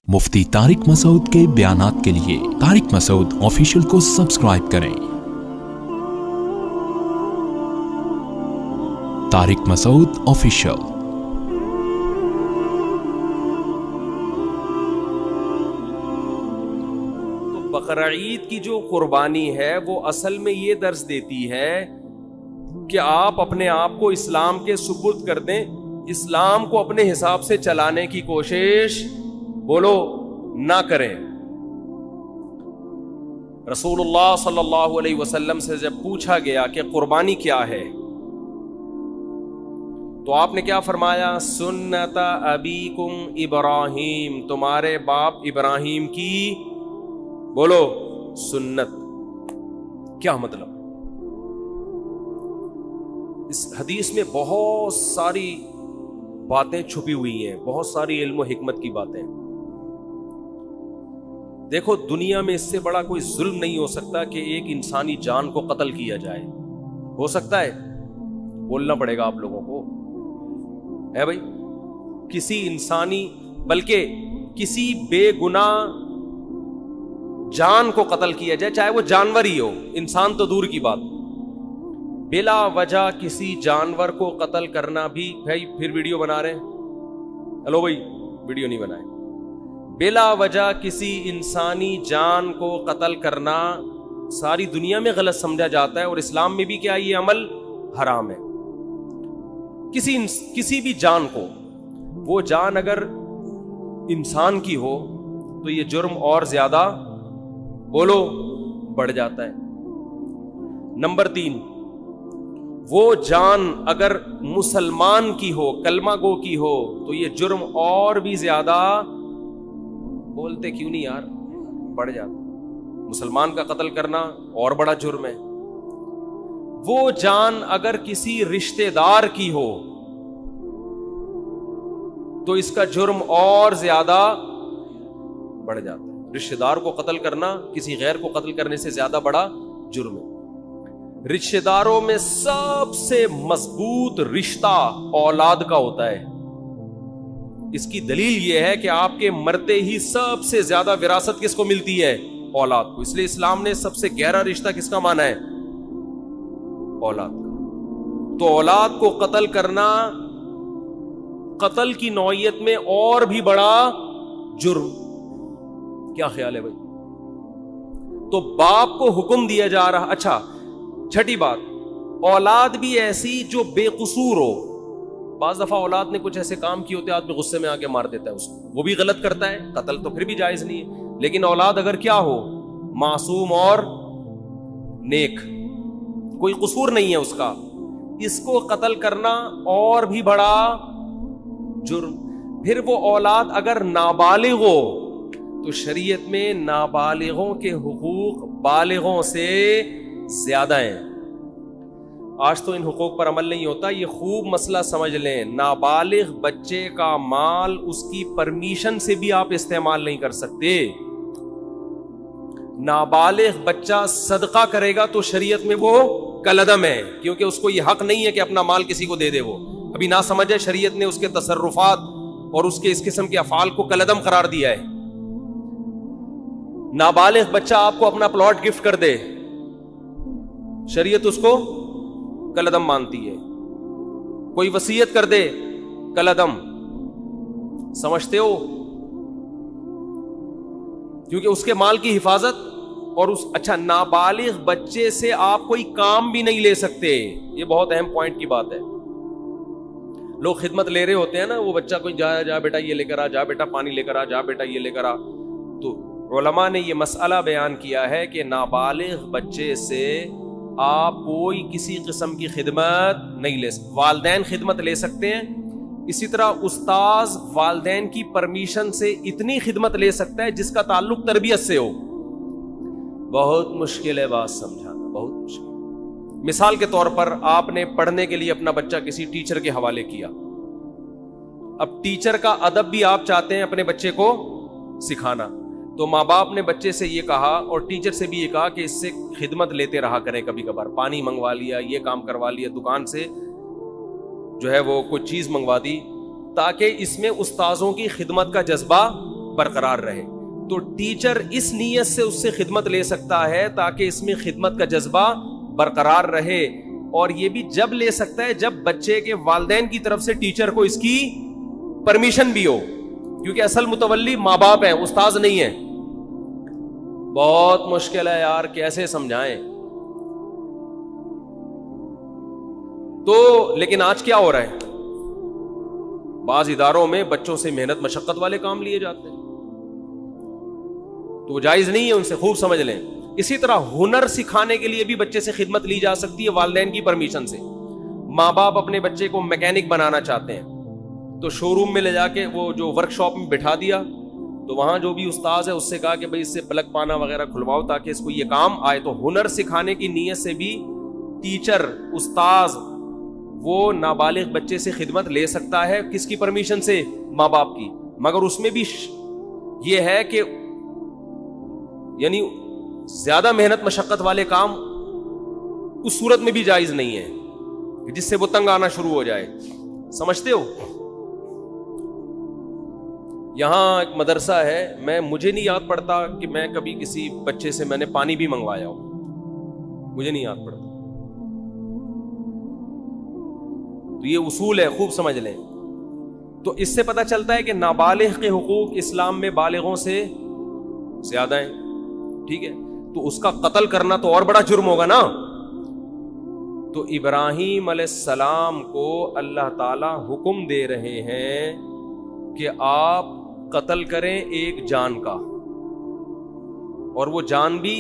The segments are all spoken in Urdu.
مفتی طارق مسعود کے بیانات کے لیے طارق مسعود آفیشیل کو سبسکرائب کریں۔ طارق مسعود آفیشیل۔ تو بقرعید کی جو قربانی ہے وہ اصل میں یہ درس دیتی ہے کہ آپ اپنے آپ کو اسلام کے سپرد کر دیں، اسلام کو اپنے حساب سے چلانے کی کوشش بولو نہ کریں۔ رسول اللہ صلی اللہ علیہ وسلم سے جب پوچھا گیا کہ قربانی کیا ہے تو آپ نے کیا فرمایا؟ سنت ابیکم ابراہیم، تمہارے باپ ابراہیم کی بولو سنت۔ کیا مطلب؟ اس حدیث میں بہت ساری باتیں چھپی ہوئی ہیں، بہت ساری علم و حکمت کی باتیں۔ دیکھو دنیا میں اس سے بڑا کوئی ظلم نہیں ہو سکتا کہ ایک انسانی جان کو قتل کیا جائے۔ ہو سکتا ہے؟ بولنا پڑے گا آپ لوگوں کو، ہے بھائی؟ کسی انسانی بلکہ کسی بے گناہ جان کو قتل کیا جائے، چاہے وہ جانور ہی ہو، انسان تو دور کی بات، بلا وجہ کسی جانور کو قتل کرنا بھی، بھائی پھر ویڈیو بنا رہے ہیں، ہلو بھائی ویڈیو نہیں بنائے، بلا وجہ کسی انسانی جان کو قتل کرنا ساری دنیا میں غلط سمجھا جاتا ہے، اور اسلام میں بھی کیا یہ عمل حرام ہے۔ کسی بھی جان کو، وہ جان اگر انسان کی ہو تو یہ جرم اور زیادہ بولو بڑھ جاتا ہے۔ نمبر 3، وہ جان اگر مسلمان کی ہو، کلمہ گو کی ہو، تو یہ جرم اور بھی زیادہ، بولتے کیوں نہیں یار، بڑھ جاتا۔ مسلمان کا قتل کرنا اور بڑا جرم ہے۔ وہ جان اگر کسی رشتہ دار کی ہو تو اس کا جرم اور زیادہ بڑھ جاتا ہے۔ رشتہ دار کو قتل کرنا کسی غیر کو قتل کرنے سے زیادہ بڑا جرم ہے۔ رشتہ داروں میں سب سے مضبوط رشتہ اولاد کا ہوتا ہے۔ اس کی دلیل یہ ہے کہ آپ کے مرتے ہی سب سے زیادہ وراثت کس کو ملتی ہے؟ اولاد کو۔ اس لیے اسلام نے سب سے گہرا رشتہ کس کا مانا ہے؟ اولاد کا۔ تو اولاد کو قتل کرنا قتل کی نوعیت میں اور بھی بڑا جرم۔ کیا خیال ہے بھائی؟ تو باپ کو حکم دیا جا رہا۔ اچھا، چھٹی بات، اولاد بھی ایسی جو بے قصور ہو۔ بعض دفعہ اولاد نے کچھ ایسے کام کیے ہوتے ہیں، آدمی غصے میں آ کے مار دیتا ہے اس کو، وہ بھی غلط کرتا ہے، قتل تو پھر بھی جائز نہیں ہے۔ لیکن اولاد اگر کیا ہو، معصوم اور نیک، کوئی قصور نہیں ہے اس کا، اس کو قتل کرنا اور بھی بڑا جرم۔ پھر وہ اولاد اگر نابالغ ہو تو شریعت میں نابالغوں کے حقوق بالغوں سے زیادہ ہیں۔ آج تو ان حقوق پر عمل نہیں ہوتا، یہ خوب مسئلہ سمجھ لیں۔ نابالغ بچے کا مال اس کی پرمیشن سے بھی آپ استعمال نہیں کر سکتے۔ نابالغ بچہ صدقہ کرے گا تو شریعت میں وہ کالعدم ہے، کیونکہ اس کو یہ حق نہیں ہے کہ اپنا مال کسی کو دے دے۔ وہ ابھی نہ سمجھے، شریعت نے اس کے تصرفات اور اس کے اس قسم کے افعال کو کالعدم قرار دیا ہے۔ نابالغ بچہ آپ کو اپنا پلاٹ گفٹ کر دے، شریعت اس کو کالعدم مانتی ہے۔ کوئی وصیت کر دے، کالعدم۔ سمجھتے ہو؟ کیونکہ اس کے مال کی حفاظت اور اس، اچھا، نابالغ بچے سے آپ کوئی کام بھی نہیں لے سکتے۔ یہ بہت اہم پوائنٹ کی بات ہے۔ لوگ خدمت لے رہے ہوتے ہیں نا، وہ بچہ کوئی جا بیٹا یہ لے کر آ، جا بیٹا پانی لے کر آ، جا بیٹا یہ لے کر آ۔ تو علماء نے یہ مسئلہ بیان کیا ہے کہ نابالغ بچے سے آپ کوئی کسی قسم کی خدمت نہیں لے سکتے۔ والدین خدمت لے سکتے ہیں، اسی طرح استاذ والدین کی پرمیشن سے اتنی خدمت لے سکتا ہے جس کا تعلق تربیت سے ہو۔ بہت مشکل ہے بات سمجھانا، بہت مشکل۔ مثال کے طور پر آپ نے پڑھنے کے لیے اپنا بچہ کسی ٹیچر کے حوالے کیا، اب ٹیچر کا ادب بھی آپ چاہتے ہیں اپنے بچے کو سکھانا، تو ماں باپ نے بچے سے یہ کہا اور ٹیچر سے بھی یہ کہا کہ اس سے خدمت لیتے رہا کریں، کبھی کبھار پانی منگوا لیا، یہ کام کروا لیا، دکان سے جو ہے وہ کوئی چیز منگوا دی، تاکہ اس میں استاذوں کی خدمت کا جذبہ برقرار رہے. تو ٹیچر اس نیت سے اس سے خدمت لے سکتا ہے تاکہ اس میں خدمت کا جذبہ برقرار رہے, اور یہ بھی جب لے سکتا ہے جب بچے کے والدین کی طرف سے ٹیچر کو اس کی پرمیشن بھی ہو, کیونکہ اصل متولی ماں باپ ہیں, استاذ نہیں ہے. بہت مشکل ہے یار, کیسے سمجھائیں. تو لیکن آج کیا ہو رہا ہے, بعض اداروں میں بچوں سے محنت مشقت والے کام لیے جاتے ہیں, تو جائز نہیں ہے, ان سے خوب سمجھ لیں. اسی طرح ہنر سکھانے کے لیے بھی بچے سے خدمت لی جا سکتی ہے والدین کی پرمیشن سے. ماں باپ اپنے بچے کو میکینک بنانا چاہتے ہیں تو شو روم میں لے جا کے وہ جو ورک شاپ میں بٹھا دیا, تو وہاں جو بھی استاذ ہے اس سے کہا کہ بھائی اس سے پلگ پانا وغیرہ کھلواؤ تاکہ اس کو یہ کام آئے. تو ہنر سکھانے کی نیت سے بھی ٹیچر, استاذ وہ نابالغ بچے سے خدمت لے سکتا ہے. کس کی پرمیشن سے؟ ماں باپ کی. مگر اس میں بھی یہ ہے کہ یعنی زیادہ محنت مشقت والے کام اس صورت میں بھی جائز نہیں ہے جس سے وہ تنگ آنا شروع ہو جائے. سمجھتے ہو؟ یہاں ایک مدرسہ ہے, مجھے نہیں یاد پڑتا کہ میں کبھی کسی بچے سے میں نے پانی بھی منگوایا ہو, مجھے نہیں یاد پڑتا. تو یہ اصول ہے, خوب سمجھ لیں. تو اس سے پتہ چلتا ہے کہ نابالغ کے حقوق اسلام میں بالغوں سے زیادہ ہیں. ٹھیک ہے, تو اس کا قتل کرنا تو اور بڑا جرم ہوگا نا. تو ابراہیم علیہ السلام کو اللہ تعالی حکم دے رہے ہیں کہ آپ قتل کریں ایک جان کا, اور وہ جان بھی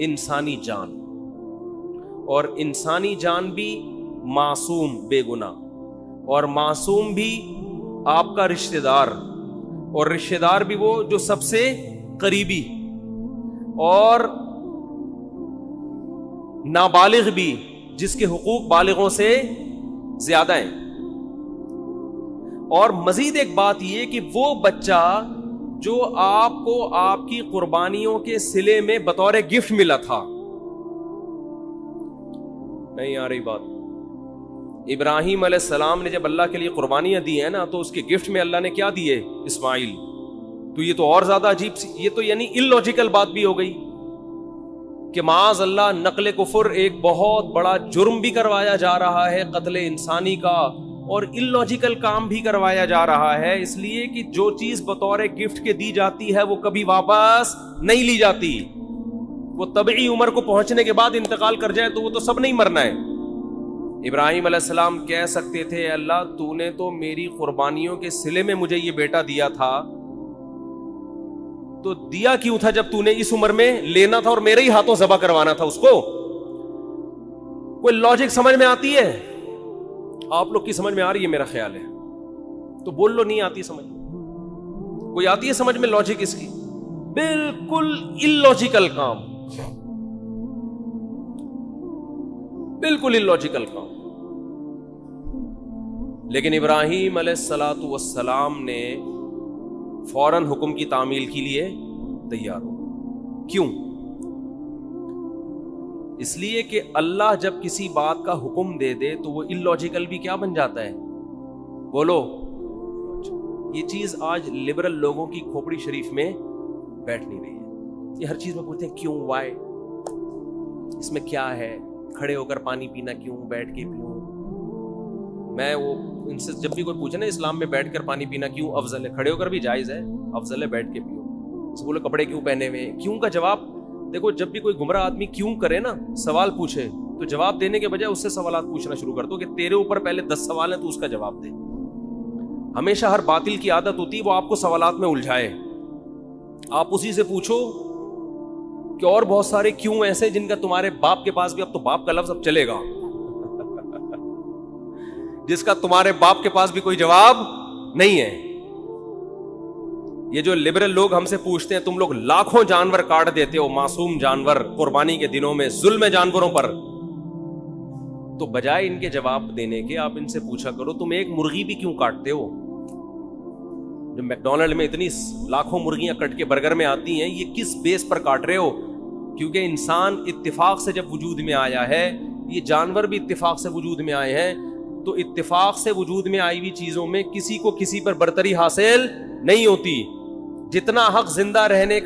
انسانی جان, اور انسانی جان بھی معصوم بے گناہ, اور معصوم بھی آپ کا رشتہ دار, اور رشتہ دار بھی وہ جو سب سے قریبی, اور نابالغ بھی جس کے حقوق بالغوں سے زیادہ ہیں. اور مزید ایک بات یہ کہ وہ بچہ جو آپ کو آپ کی قربانیوں کے صلے میں بطور گفٹ ملا تھا, نہیں آ رہی بات, ابراہیم علیہ السلام نے جب اللہ کے لیے قربانیاں دی ہیں نا, تو اس کے گفٹ میں اللہ نے کیا دیے؟ اسماعیل. تو یہ تو اور زیادہ عجیب سی, یہ تو یعنی اللاجیکل بات بھی ہو گئی کہ معاذ اللہ نقل کفر ایک بہت بڑا جرم بھی کروایا جا رہا ہے, قتل انسانی کا, اور اللاجیکل کام بھی کروایا جا رہا ہے, اس لیے کہ جو چیز بطور گفٹ کے دی جاتی ہے وہ کبھی واپس نہیں لی جاتی. وہ طبعی عمر کو پہنچنے کے بعد انتقال کر جائے تو وہ تو سب نہیں مرنا ہے. ابراہیم علیہ السلام کہہ سکتے تھے اللہ تو نے تو میری قربانیوں کے صلے میں مجھے یہ بیٹا دیا تھا, تو دیا کیوں تھا جب تو نے اس عمر میں لینا تھا اور میرے ہی ہاتھوں ذبح کروانا تھا اس کو؟ کوئی لاجک سمجھ میں آتی ہے؟ آپ لوگ کی سمجھ میں آ رہی ہے میرا خیال ہے, تو بول لو نہیں آتی سمجھ. کوئی آتی ہے سمجھ میں لاجک اس کی؟ بالکل اللاجیکل کام, بالکل اللاجیکل کام. لیکن ابراہیم علیہ الصلوۃ والسلام نے فوراً حکم کی تعمیل کے لیے تیار ہو. کیوں؟ اس لیے کہ اللہ جب کسی بات کا حکم دے دے تو وہ اللاجیکل بھی کیا بن جاتا ہے؟ بولو. یہ چیز آج لبرل لوگوں کی کھوپڑی شریف میں بیٹھ نہیں رہی ہے. یہ ہر چیز میں پوچھتے ہیں کیوں, وائی, اس میں کیا ہے, کھڑے ہو کر پانی پینا کیوں, بیٹھ کے پیوں. میں وہ ان سے جب بھی کوئی پوچھے نا اسلام میں بیٹھ کر پانی پینا کیوں افضل ہے, کھڑے ہو کر بھی جائز ہے, افضل ہے بیٹھ کے پیو. سے بولے کپڑے کیوں پہنے ہوئے, کیوں کا جواب دیکھو. جب بھی کوئی گمراہ آدمی کیوں کرے نا, سوال پوچھے, تو جواب دینے کے بجائے اس سے سوالات پوچھنا شروع کر دو کہ تیرے اوپر پہلے 10 سوال ہیں تو اس کا جواب دے. ہمیشہ ہر باطل کی عادت ہوتی ہے وہ آپ کو سوالات میں الجھائے. آپ اسی سے پوچھو کہ اور بہت سارے کیوں ایسے جن کا تمہارے باپ کے پاس بھی, اب تو باپ کا لفظ اب چلے گا, جس کا تمہارے باپ کے پاس بھی کوئی جواب نہیں ہے. یہ جو لبرل لوگ ہم سے پوچھتے ہیں تم لوگ لاکھوں جانور کاٹ دیتے ہو, معصوم جانور, قربانی کے دنوں میں ظلم ہے جانوروں پر, تو بجائے ان کے جواب دینے کے آپ ان سے پوچھا کرو تم ایک مرغی بھی کیوں کاٹتے ہو؟ جو میکڈونلڈ میں اتنی لاکھوں مرغیاں کٹ کے برگر میں آتی ہیں, یہ کس بیس پر کاٹ رہے ہو؟ کیونکہ انسان اتفاق سے جب وجود میں آیا ہے, یہ جانور بھی اتفاق سے وجود میں آئے ہیں, تو اتفاق سے وجود میں آئی ہوئی چیزوں میں کسی کو کسی پر برتری حاصل نہیں ہوتی. جتنا حق زندہ رہنے کا